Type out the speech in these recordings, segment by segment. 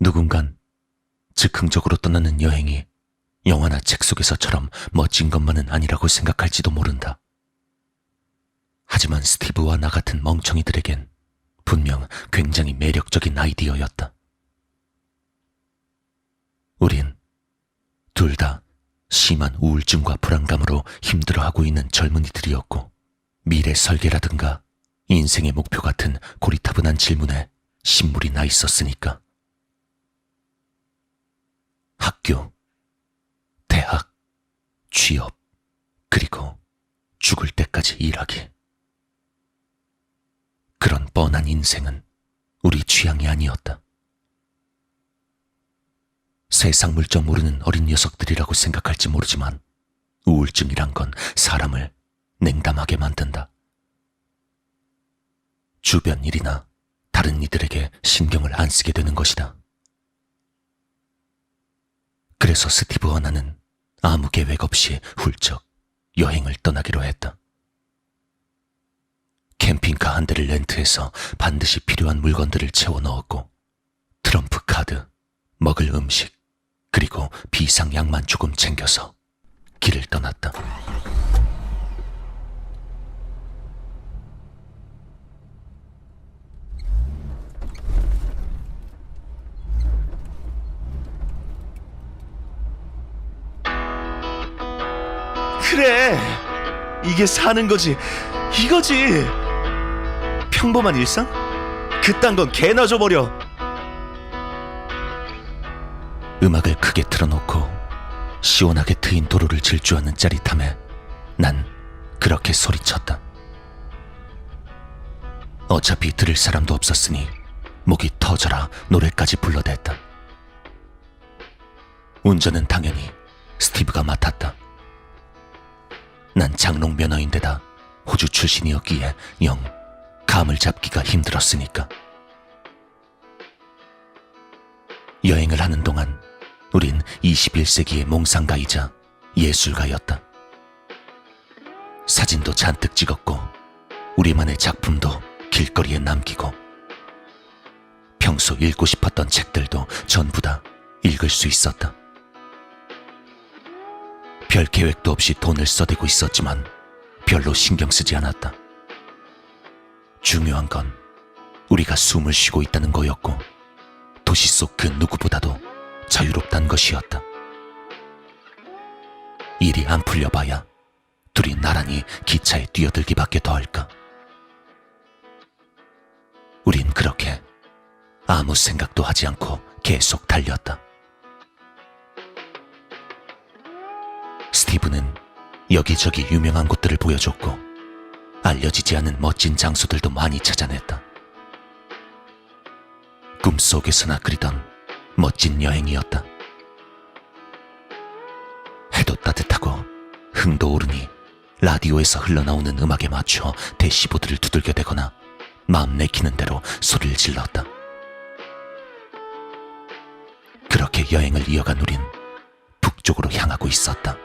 누군간 즉흥적으로 떠나는 여행이 영화나 책 속에서처럼 멋진 것만은 아니라고 생각할지도 모른다. 하지만 스티브와 나 같은 멍청이들에겐 분명 굉장히 매력적인 아이디어였다. 우린 둘 다 심한 우울증과 불안감으로 힘들어하고 있는 젊은이들이었고, 미래 설계라든가 인생의 목표 같은 고리타분한 질문에 신물이 나 있었으니까. 학교, 대학, 취업, 그리고 죽을 때까지 일하기. 그런 뻔한 인생은 우리 취향이 아니었다. 세상 물정 모르는 어린 녀석들이라고 생각할지 모르지만 우울증이란 건 사람을 냉담하게 만든다. 주변 일이나 다른 이들에게 신경을 안 쓰게 되는 것이다. 그래서 스티브와 나는 아무 계획 없이 훌쩍 여행을 떠나기로 했다. 캠핑카 한 대를 렌트해서 반드시 필요한 물건들을 채워 넣었고, 트럼프 카드, 먹을 음식, 그리고 비상약만 조금 챙겨서 길을 떠났다. 그래, 이게 사는 거지, 이거지. 평범한 일상? 그딴 건 개나 줘버려. 음악을 크게 틀어놓고 시원하게 트인 도로를 질주하는 짜릿함에 난 그렇게 소리쳤다. 어차피 들을 사람도 없었으니 목이 터져라 노래까지 불러댔다. 운전은 당연히 스티브가 맡았다. 난 장롱 면허인데다 호주 출신이었기에 영 감을 잡기가 힘들었으니까. 여행을 하는 동안 우린 21세기의 몽상가이자 예술가였다. 사진도 잔뜩 찍었고 우리만의 작품도 길거리에 남기고, 평소 읽고 싶었던 책들도 전부 다 읽을 수 있었다. 별 계획도 없이 돈을 써대고 있었지만 별로 신경 쓰지 않았다. 중요한 건 우리가 숨을 쉬고 있다는 거였고, 도시 속 그 누구보다도 자유롭단 것이었다. 일이 안 풀려봐야 둘이 나란히 기차에 뛰어들기밖에 더 할까. 우린 그렇게 아무 생각도 하지 않고 계속 달렸다. 스티브는 여기저기 유명한 곳들을 보여줬고, 알려지지 않은 멋진 장소들도 많이 찾아냈다. 꿈속에서나 그리던 멋진 여행이었다. 해도 따뜻하고 흥도 오르니 라디오에서 흘러나오는 음악에 맞춰 대시보드를 두들겨대거나 마음 내키는 대로 소리를 질렀다. 그렇게 여행을 이어간 우린 북쪽으로 향하고 있었다.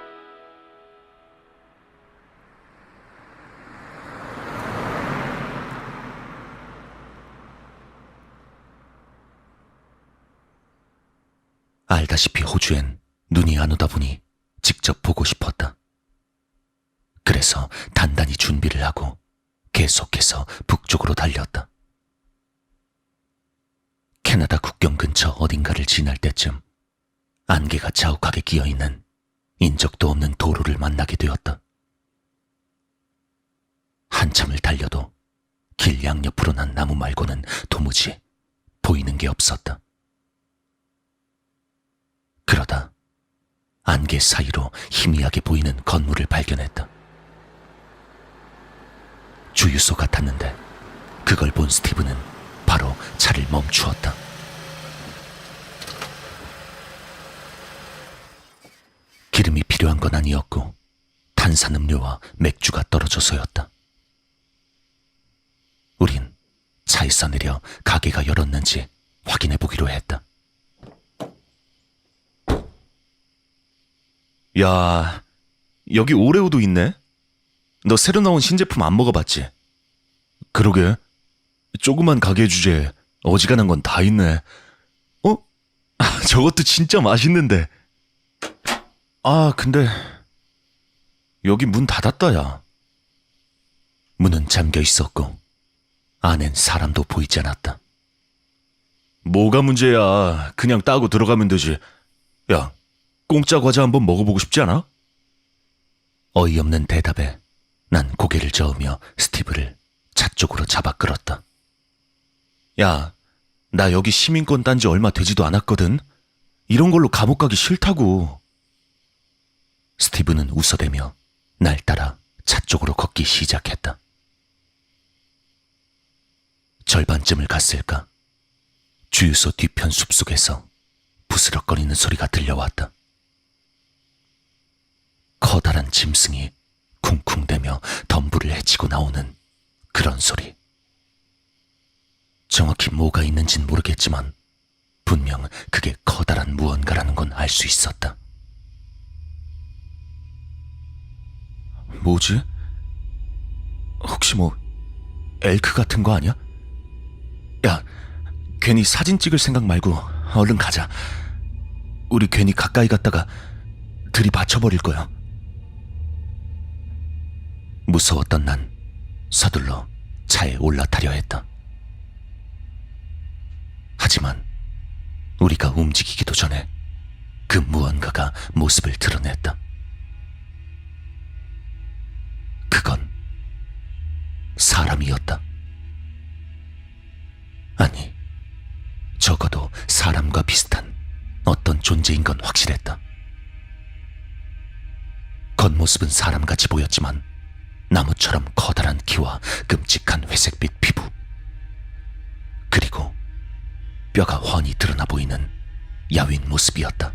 알다시피 호주엔 눈이 안 오다 보니 직접 보고 싶었다. 그래서 단단히 준비를 하고 계속해서 북쪽으로 달렸다. 캐나다 국경 근처 어딘가를 지날 때쯤 안개가 자욱하게 끼어있는 인적도 없는 도로를 만나게 되었다. 한참을 달려도 길 양옆으로 난 나무 말고는 도무지 보이는 게 없었다. 그러다 안개 사이로 희미하게 보이는 건물을 발견했다. 주유소 같았는데 그걸 본 스티브는 바로 차를 멈추었다. 기름이 필요한 건 아니었고 탄산음료와 맥주가 떨어져서였다. 우린 차에서 내려 가게가 열었는지 확인해 보기로 했다. 야, 여기 오레오도 있네. 너 새로 나온 신제품 안 먹어봤지? 그러게, 조그만 가게 주제에 어지간한 건 다 있네. 어? 저것도 진짜 맛있는데. 아, 근데 여기 문 닫았다, 야. 문은 잠겨 있었고 안엔 사람도 보이지 않았다. 뭐가 문제야. 그냥 따고 들어가면 되지. 야, 공짜 과자 한번 먹어보고 싶지 않아? 어이없는 대답에 난 고개를 저으며 스티브를 차 쪽으로 잡아 끌었다. 야, 나 여기 시민권 딴 지 얼마 되지도 않았거든. 이런 걸로 감옥 가기 싫다고. 스티브는 웃어대며 날 따라 차 쪽으로 걷기 시작했다. 절반쯤을 갔을까? 주유소 뒤편 숲속에서 부스럭거리는 소리가 들려왔다. 커다란 짐승이 쿵쿵대며 덤불을 헤치고 나오는 그런 소리. 정확히 뭐가 있는진 모르겠지만 분명 그게 커다란 무언가라는 건 알 수 있었다. 뭐지? 혹시 뭐 엘크 같은 거 아니야? 야, 괜히 사진 찍을 생각 말고 얼른 가자. 우리 괜히 가까이 갔다가 들이받쳐버릴 거야. 무서웠던 난 서둘러 차에 올라타려 했다. 하지만 우리가 움직이기도 전에 그 무언가가 모습을 드러냈다. 그건 사람이었다. 아니, 적어도 사람과 비슷한 어떤 존재인 건 확실했다. 겉모습은 사람같이 보였지만 나무처럼 커다란 키와 끔찍한 회색빛 피부, 그리고 뼈가 훤히 드러나 보이는 야윈 모습이었다.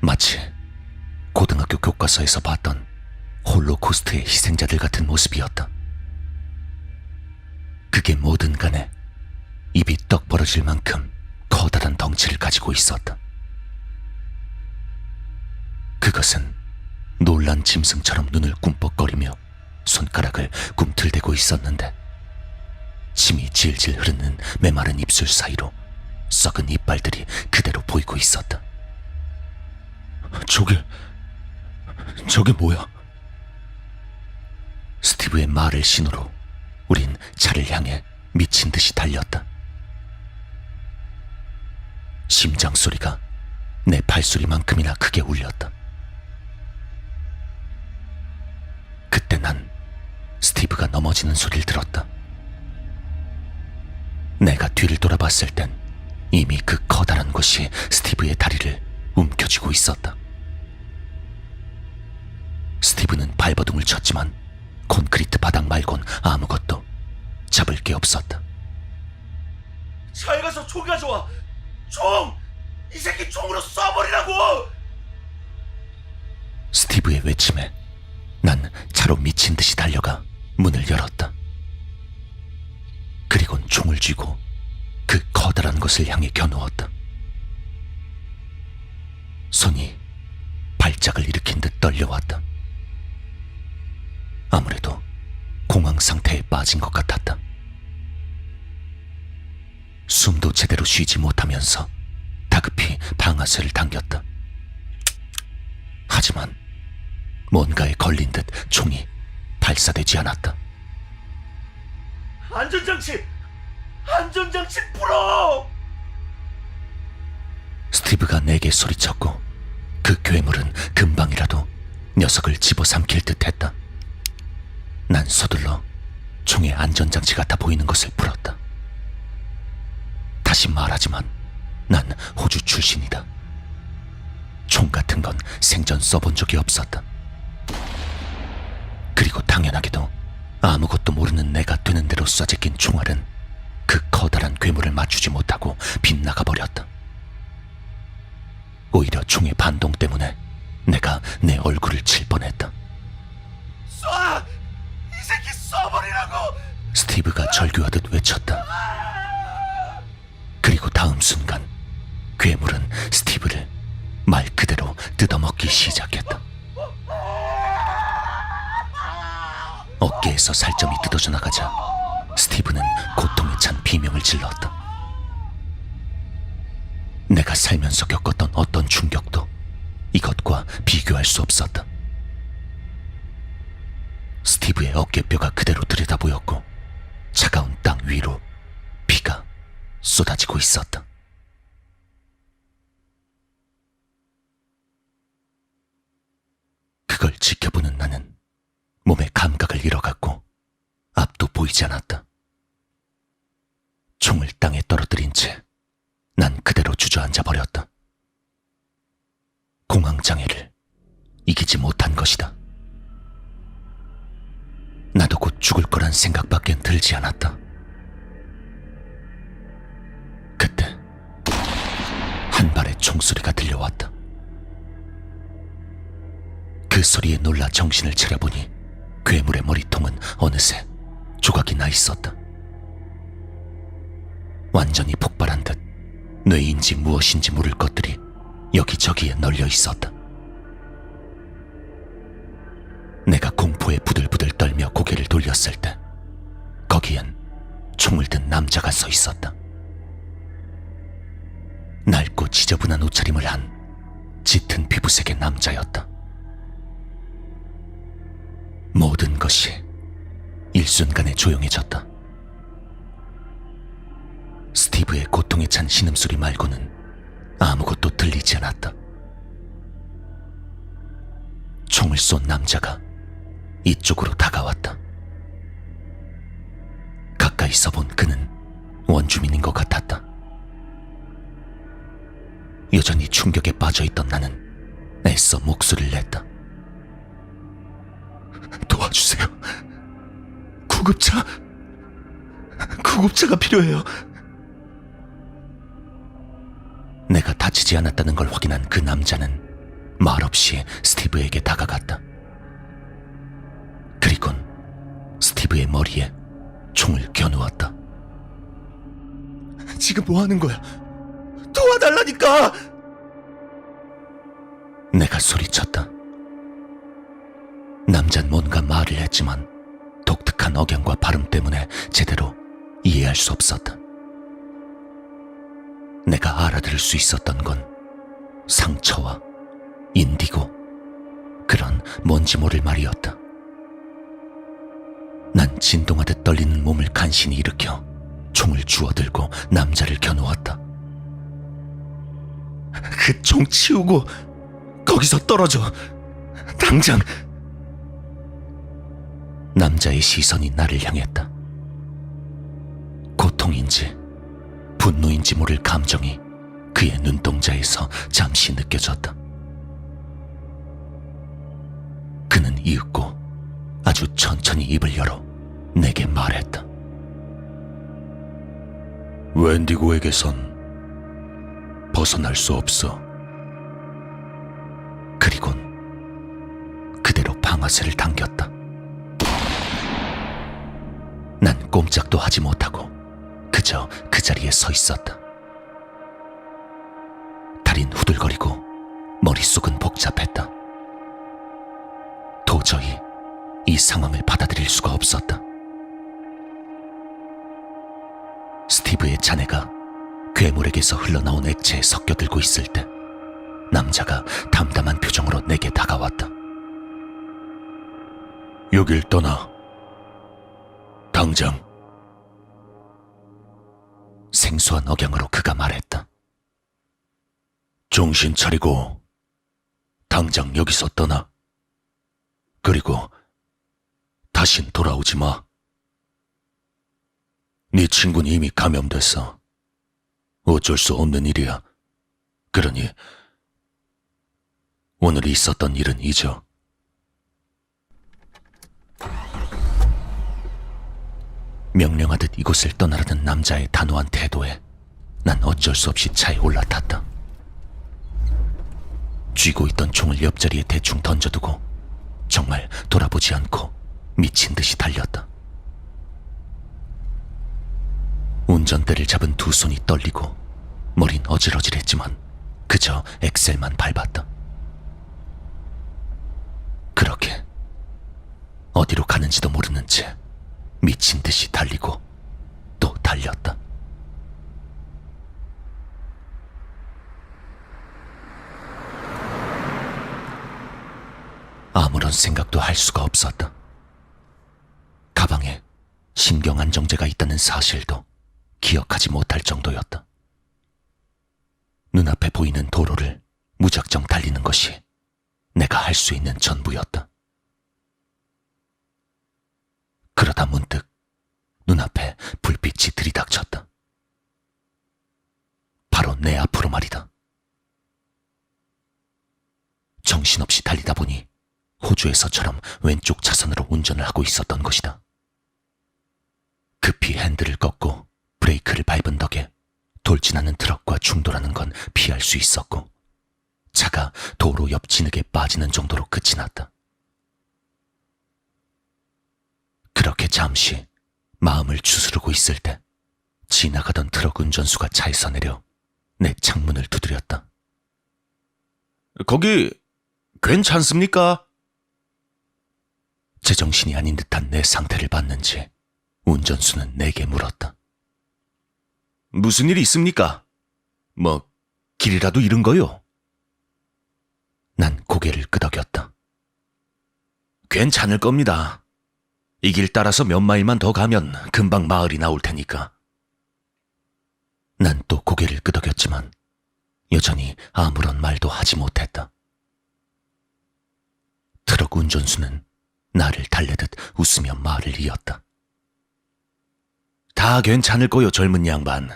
마치 고등학교 교과서에서 봤던 홀로코스트의 희생자들 같은 모습이었다. 그게 뭐든 간에 입이 떡 벌어질 만큼 커다란 덩치를 가지고 있었다. 그것은 놀란 짐승처럼 눈을 꿈뻑거리며 손가락을 꿈틀대고 있었는데 침이 질질 흐르는 메마른 입술 사이로 썩은 이빨들이 그대로 보이고 있었다. 저게 뭐야? 스티브의 말을 신호로 우린 차를 향해 미친 듯이 달렸다. 심장 소리가 내 발소리만큼이나 크게 울렸다. 그때 난 스티브가 넘어지는 소리를 들었다. 내가 뒤를 돌아봤을 땐 이미 그 커다란 것이 스티브의 다리를 움켜쥐고 있었다. 스티브는 발버둥을 쳤지만 콘크리트 바닥 말곤 아무것도 잡을 게 없었다. 차에 가서 총 가져와. 총! 이 새끼 총으로 쏴버리라고! 스티브의 외침에 난 차로 미친 듯이 달려가 문을 열었다. 그리곤 총을 쥐고 그 커다란 것을 향해 겨누었다. 손이 발작을 일으킨 듯 떨려왔다. 아무래도 공황 상태에 빠진 것 같았다. 숨도 제대로 쉬지 못하면서 다급히 방아쇠를 당겼다. 하지만 뭔가에 걸린 듯 총이 발사되지 않았다. 안전장치 풀어! 스티브가 내게 소리쳤고 그 괴물은 금방이라도 녀석을 집어삼킬 듯했다. 난 서둘러 총의 안전장치 같아 보이는 것을 풀었다. 다시 말하지만 난 호주 출신이다. 총 같은 건 생전 써본 적이 없었다. 그리고 당연하게도 아무것도 모르는 내가 되는 대로 쏴제낀 총알은 그 커다란 괴물을 맞추지 못하고 빗나가 버렸다. 오히려 총의 반동 때문에 내가 내 얼굴을 칠 뻔했다. 쏴! 이 새끼 쏴버리라고! 스티브가 절규하듯 외쳤다. 그리고 다음 순간 괴물은 스티브를 말 그대로 뜯어먹기 시작했다. 어깨에서 살점이 뜯어져 나가자 스티브는 고통에 찬 비명을 질렀다. 내가 살면서 겪었던 어떤 충격도 이것과 비교할 수 없었다. 스티브의 어깨뼈가 그대로 들여다보였고 차가운 땅 위로 피가 쏟아지고 있었다. 그걸 지켜보는 나는 몸의 감각을 잃어갔고 앞도 보이지 않았다. 총을 땅에 떨어뜨린 채 난 그대로 주저앉아 버렸다. 공황장애를 이기지 못한 것이다. 나도 곧 죽을 거란 생각밖엔 들지 않았다. 그때 한 발의 총소리가 들려왔다. 그 소리에 놀라 정신을 차려보니 괴물의 머리통은 어느새 조각이 나 있었다. 완전히 폭발한 듯 뇌인지 무엇인지 모를 것들이 여기저기에 널려 있었다. 내가 공포에 부들부들 떨며 고개를 돌렸을 때 거기엔 총을 든 남자가 서 있었다. 낡고 지저분한 옷차림을 한 짙은 피부색의 남자였다. 모든 것이 일순간에 조용해졌다. 스티브의 고통에 찬 신음소리 말고는 아무것도 들리지 않았다. 총을 쏜 남자가 이쪽으로 다가왔다. 가까이서 본 그는 원주민인 것 같았다. 여전히 충격에 빠져있던 나는 애써 목소리를 냈다. 도와주세요. 구급차가 필요해요. 내가 다치지 않았다는 걸 확인한 그 남자는 말없이 스티브에게 다가갔다. 그리곤 스티브의 머리에 총을 겨누었다. 지금 뭐 하는 거야? 도와달라니까! 내가 소리쳤다. 남잔 뭔가 말을 했지만 독특한 억양과 발음 때문에 제대로 이해할 수 없었다. 내가 알아들을 수 있었던 건 상처와 인디고 그런 뭔지 모를 말이었다. 난 진동하듯 떨리는 몸을 간신히 일으켜 총을 주워들고 남자를 겨누었다. 그 총 치우고 거기서 떨어져. 당장. 남자의 시선이 나를 향했다. 고통인지 분노인지 모를 감정이 그의 눈동자에서 잠시 느껴졌다. 그는 이윽고 아주 천천히 입을 열어 내게 말했다. 웬디고에게선 벗어날 수 없어. 그리곤 그대로 방아쇠를 당겼다. 난 꼼짝도 하지 못하고 그저 그 자리에 서 있었다. 다린 후들거리고 머릿속은 복잡했다. 도저히 이 상황을 받아들일 수가 없었다. 스티브의 자네가 괴물에게서 흘러나온 액체에 섞여들고 있을 때 남자가 담담한 표정으로 내게 다가왔다. 여길 떠나. 당장. 생소한 억양으로 그가 말했다. 정신 차리고 당장 여기서 떠나. 그리고 다신 돌아오지 마. 네 친구는 이미 감염됐어. 어쩔 수 없는 일이야. 그러니 오늘 있었던 일은 잊어. 명령하듯 이곳을 떠나려는 남자의 단호한 태도에 난 어쩔 수 없이 차에 올라탔다. 쥐고 있던 총을 옆자리에 대충 던져두고 정말 돌아보지 않고 미친 듯이 달렸다. 운전대를 잡은 두 손이 떨리고 머린 어질어질했지만 그저 엑셀만 밟았다. 그렇게 어디로 가는지도 모르는 채 미친 듯이 달리고 또 달렸다. 아무런 생각도 할 수가 없었다. 가방에 신경안정제가 있다는 사실도 기억하지 못할 정도였다. 눈앞에 보이는 도로를 무작정 달리는 것이 내가 할 수 있는 전부였다. 그러다 문득 눈앞에 불빛이 들이닥쳤다. 바로 내 앞으로 말이다. 정신없이 달리다 보니 호주에서처럼 왼쪽 차선으로 운전을 하고 있었던 것이다. 급히 핸들을 꺾고 브레이크를 밟은 덕에 돌진하는 트럭과 충돌하는 건 피할 수 있었고 차가 도로 옆 진흙에 빠지는 정도로 끝이 났다. 그렇게 잠시 마음을 추스르고 있을 때 지나가던 트럭 운전수가 차에서 내려 내 창문을 두드렸다. 거기 괜찮습니까? 제정신이 아닌 듯한 내 상태를 봤는지 운전수는 내게 물었다. 무슨 일 있습니까? 뭐 길이라도 잃은 거요? 난 고개를 끄덕였다. 괜찮을 겁니다. 이 길 따라서 몇 마일만 더 가면 금방 마을이 나올 테니까. 난 또 고개를 끄덕였지만 여전히 아무런 말도 하지 못했다. 트럭 운전수는 나를 달래듯 웃으며 말을 이었다. 다 괜찮을 거요, 젊은 양반.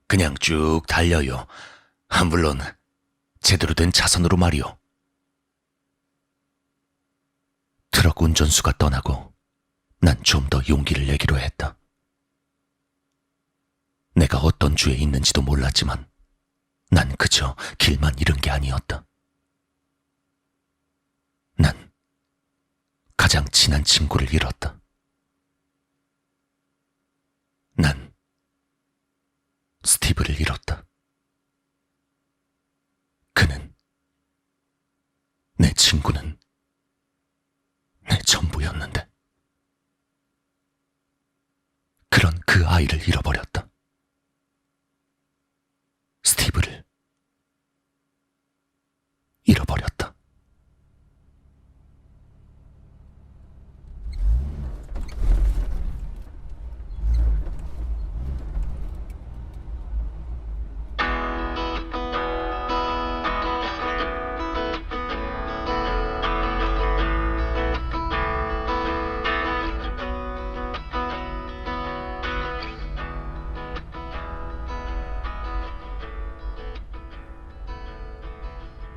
그냥 쭉 달려요. 물론 제대로 된 차선으로 말이요. 트럭 운전수가 떠나고 난 좀 더 용기를 내기로 했다. 내가 어떤 주에 있는지도 몰랐지만 난 그저 길만 잃은 게 아니었다. 난 가장 친한 친구를 잃었다. 난 스티브를 잃었다. 그는, 내 친구는 내 전부였는데. 그런 그 아이를 잃어버렸다. 스티브를 잃어버렸다.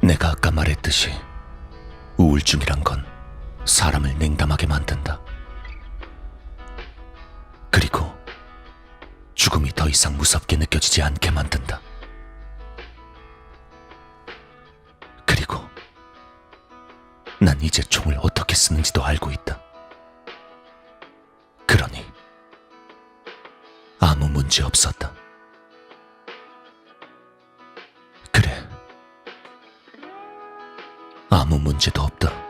내가 아까 말했듯이 우울증이란 건 사람을 냉담하게 만든다. 그리고 죽음이 더 이상 무섭게 느껴지지 않게 만든다. 그리고 난 이제 총을 어떻게 쓰는지도 알고 있다. 그러니 아무 문제 없었다. 그래, 아무 문제도 없다.